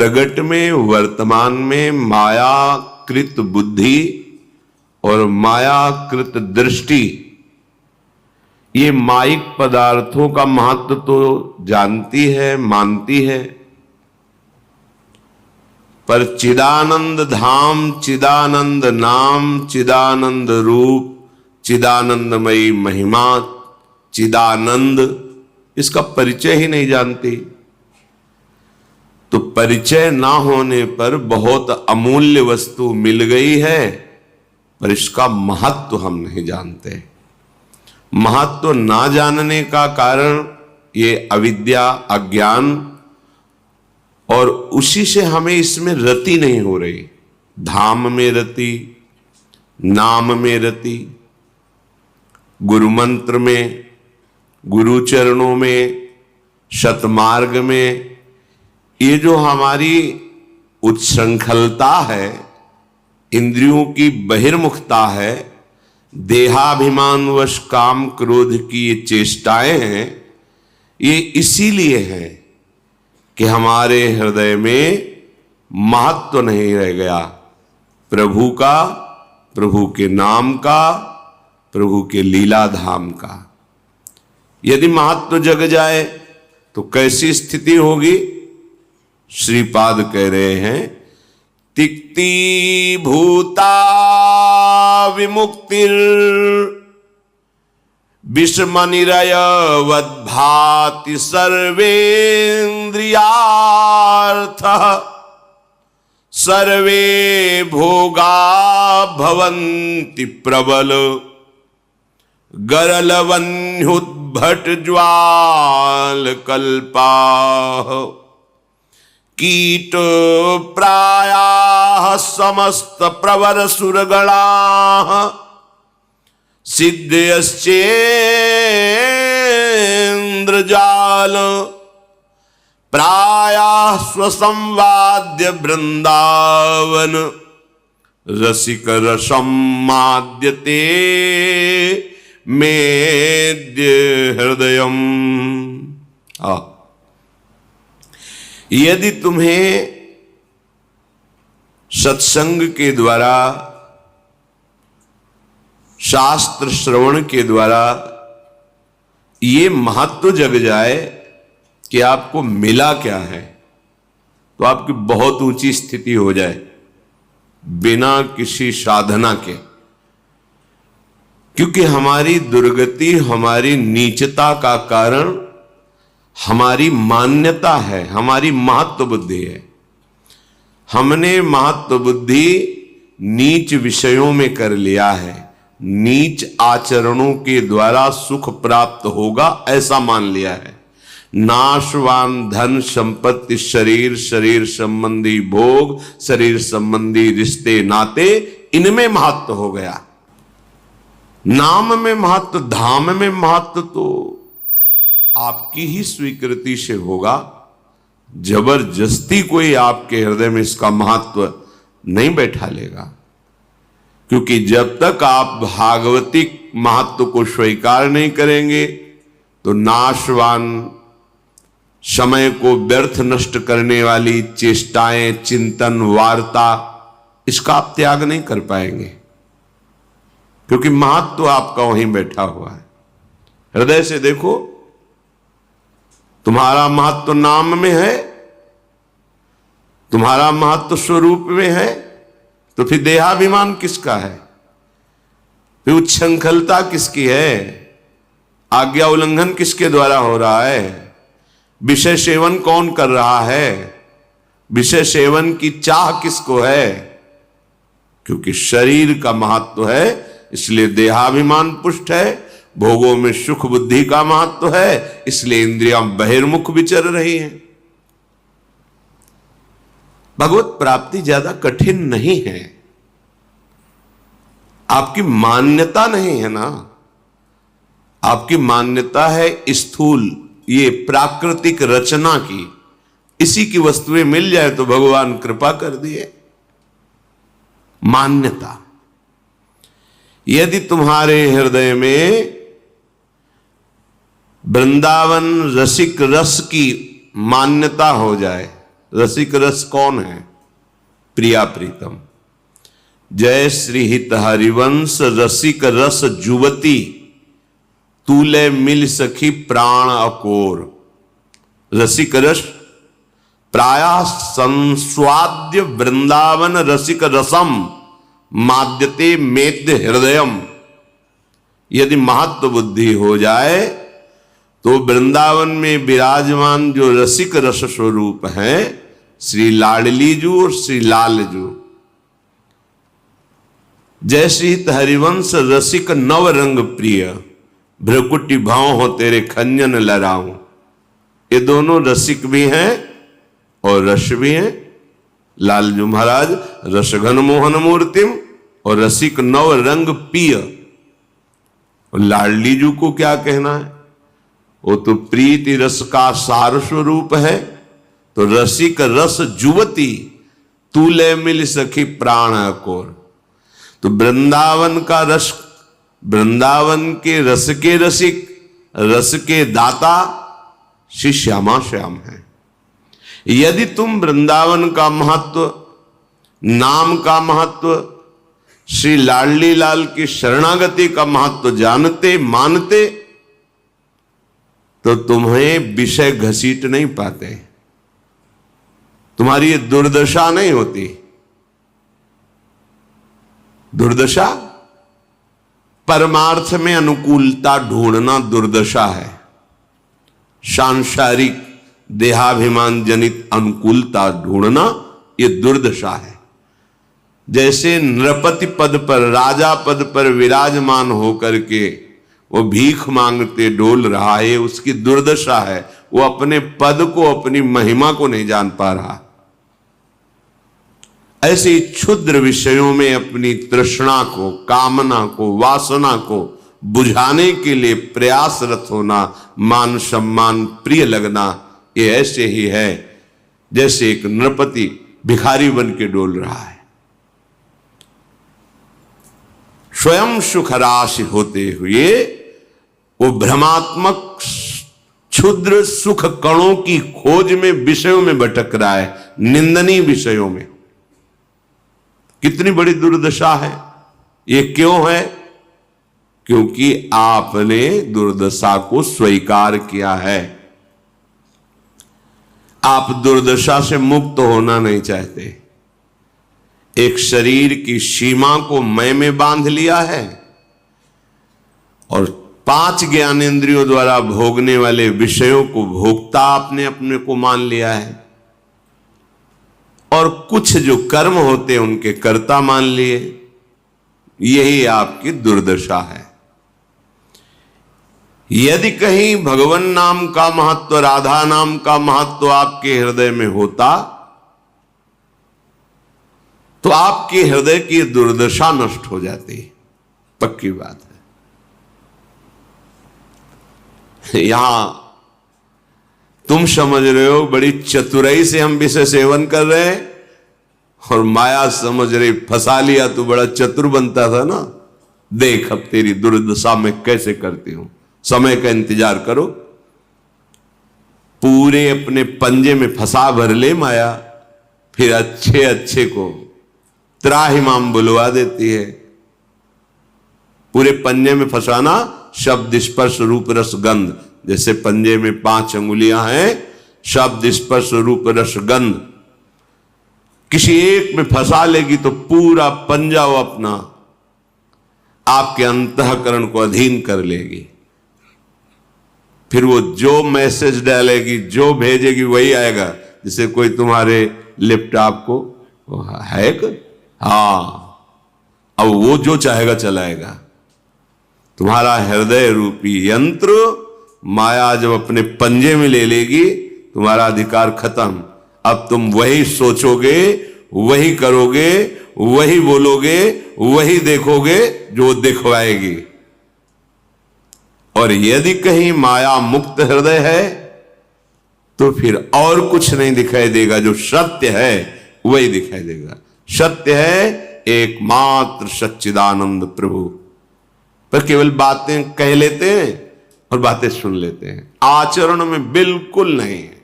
प्रगट में, वर्तमान में मायाकृत बुद्धि और मायाकृत दृष्टि, ये माइक पदार्थों का महत्व तो जानती है, मानती है, पर चिदानंद धाम, चिदानंद नाम, चिदानंद रूप, चिदानंदमयी महिमा, चिदानंद, इसका परिचय ही नहीं जानती। तो परिचय ना होने पर बहुत अमूल्य वस्तु मिल गई है, पर इसका महत्व हम नहीं जानते। महत्व ना जानने का कारण ये अविद्या, अज्ञान, और उसी से हमें इसमें रति नहीं हो रही। धाम में रति, नाम में रति, गुरु मंत्र में, गुरु चरणों में, सतमार्ग में, ये जो हमारी उच्छृंखलता है, इंद्रियों की बहिर्मुखता है, देहाभिमानवश काम क्रोध की ये चेष्टाएं हैं, ये इसीलिए है कि हमारे हृदय में महत्व नहीं रह गया प्रभु का, प्रभु के नाम का, प्रभु के लीला धाम का। यदि महत्व जग जाए तो कैसी स्थिति होगी? श्रीपाद कह रहे हैं, तिक्ति भूता विमुक्तिर विषमनिरयवद् भाति सर्वेन्द्रियार्थ, सर्वे भोगा भवन्ति प्रबल गरलवन्युद्भट ज्वाल कल्पा, कीट प्रायाः समस्त प्रवर सुरगणाः, सिद्धयश्चेन्द्रजाल प्रायाः स्वसंवाद्य वृंदावन, रसिक रसम माद्यते मेद्य हृदयम। यदि तुम्हें सत्संग के द्वारा, शास्त्र श्रवण के द्वारा ये महत्व जग जाए कि आपको मिला क्या है, तो आपकी बहुत ऊंची स्थिति हो जाए बिना किसी साधना के। क्योंकि हमारी दुर्गति, हमारी नीचता का कारण हमारी मान्यता है, हमारी महत्व बुद्धि है। हमने महत्व बुद्धि नीच विषयों में कर लिया है। नीच आचरणों के द्वारा सुख प्राप्त होगा ऐसा मान लिया है। नाशवान धन संपत्ति, शरीर, शरीर संबंधी भोग, शरीर संबंधी रिश्ते नाते, इनमें महत्व हो गया। नाम में महत्व, धाम में महत्व तो आपकी ही स्वीकृति से होगा। जबरदस्ती कोई आपके हृदय में इसका महत्व नहीं बैठा लेगा। क्योंकि जब तक आप भागवतिक महत्व को स्वीकार नहीं करेंगे तो नाशवान, समय को व्यर्थ नष्ट करने वाली चेष्टाएं, चिंतन, वार्ता, इसका आप त्याग नहीं कर पाएंगे। क्योंकि महत्व आपका वहीं बैठा हुआ है। हृदय से देखो, तुम्हारा महत्व नाम में है, तुम्हारा महत्व स्वरूप में है, तो फिर देहाभिमान किसका है? फिर उच्छृंखलता किसकी है? आज्ञा उल्लंघन किसके द्वारा हो रहा है? विषय सेवन कौन कर रहा है? विषय सेवन की चाह किसको है? क्योंकि शरीर का महत्व है, इसलिए देहाभिमान पुष्ट है। भोगों में सुख बुद्धि का महत्व है, इसलिए इंद्रियां बहिर्मुख विचर रही हैं। भगवत प्राप्ति ज्यादा कठिन नहीं है। आपकी मान्यता नहीं है ना, आपकी मान्यता है स्थूल, ये प्राकृतिक रचना की। इसी की वस्तुएं मिल जाए तो भगवान कृपा कर दिए। मान्यता, यदि तुम्हारे हृदय में वृंदावन रसिक रस की मान्यता हो जाए, रसिक रस कौन है? प्रिया प्रीतम। जय श्री हित हरिवंश रसिक रस जुवती, तूले मिल सखी प्राण अकोर। रसिक रस प्रायः संस्वाद्य वृंदावन रसिक रसम माद्यते मेद्य हृदयम। यदि महत्व बुद्धि हो जाए तो वृंदावन में विराजमान जो रसिक रस स्वरूप हैं, श्री लाडली जू और श्री लाल जू, जय श्री हरिवंश रसिक नव रंग प्रिय, भ्रकुटी भाव हो तेरे खंजन लहराऊं। ये दोनों रसिक भी हैं और रस भी हैं। लालजू महाराज रसघन मोहन मूर्तिम और रसिक नव रंग पिय। और लाडली जू को क्या कहना है? वो तो प्रीति रस का सार स्वरूप है। तो रसिक रस जुवती, तूले मिल सखी प्राण अकोर। तो वृंदावन का रस, वृंदावन के रसिक, रस के दाता श्री श्यामा श्याम है। यदि तुम वृंदावन का महत्व, नाम का महत्व, श्री लाडली लाल की शरणागति का महत्व जानते मानते, तो तुम्हें विषय घसीट नहीं पाते, तुम्हारी ये दुर्दशा नहीं होती। दुर्दशा परमार्थ में अनुकूलता ढूंढना दुर्दशा है। सांसारिक देहाभिमान जनित अनुकूलता ढूंढना ये दुर्दशा है। जैसे नृपति पद पर, राजा पद पर विराजमान होकर के वो भीख मांगते डोल रहा है, उसकी दुर्दशा है। वो अपने पद को, अपनी महिमा को नहीं जान पा रहा। ऐसे क्षुद्र विषयों में अपनी तृष्णा को, कामना को, वासना को बुझाने के लिए प्रयासरत होना, मान सम्मान प्रिय लगना, ये ऐसे ही है जैसे एक नृपति भिखारी बन के डोल रहा है। स्वयं सुखराशि होते हुए वो भ्रमात्मक क्षुद्र सुख कणों की खोज में, विषयों में भटक रहा है, निंदनीय विषयों में। कितनी बड़ी दुर्दशा है। ये क्यों है? क्योंकि आपने दुर्दशा को स्वीकार किया है। आप दुर्दशा से मुक्त होना नहीं चाहते। एक शरीर की सीमा को मैं में बांध लिया है और 5 ज्ञानेंद्रियों द्वारा भोगने वाले विषयों को भोक्ता आपने अपने को मान लिया है, और कुछ जो कर्म होते हैं उनके कर्ता मान लिए। यही आपकी दुर्दशा है। यदि कहीं भगवान नाम का महत्व, राधा नाम का महत्व आपके हृदय में होता तो आपके हृदय की दुर्दशा नष्ट हो जाती। पक्की बात है। यहां तुम समझ रहे हो बड़ी चतुराई से हम विषय सेवन कर रहे हैं, और माया समझ रही फंसा लिया तो बड़ा चतुर बनता था ना। देख अब तेरी दुर्दशा में कैसे करती हूं। समय का इंतजार करो। पूरे अपने पंजे में फंसा भर ले माया, फिर अच्छे अच्छे को त्राहिमाम बुलवा देती है। पूरे पंजे में फंसाना, शब्द स्पर्श रूप रस गंध। जैसे पंजे में 5 अंगुलियां हैं, शब्द स्पर्श रूप रस गंध। किसी एक में फंसा लेगी तो पूरा पंजा वो अपना आपके अंतःकरण को अधीन कर लेगी। फिर वो जो मैसेज डालेगी, जो भेजेगी वही आएगा। जैसे कोई तुम्हारे लैपटॉप को हैक, अब वो जो चाहेगा चलाएगा। तुम्हारा हृदय रूपी यंत्र माया जब अपने पंजे में ले लेगी, तुम्हारा अधिकार खत्म। अब तुम वही सोचोगे, वही करोगे, वही बोलोगे, वही देखोगे जो दिखवाएगी। और यदि कहीं माया मुक्त हृदय है तो फिर और कुछ नहीं दिखाई देगा। जो सत्य है वही दिखाई देगा। सत्य है एकमात्र सच्चिदानंद प्रभु। पर केवल बातें कह लेते हैं और बातें सुन लेते हैं, आचरण में बिल्कुल नहीं है।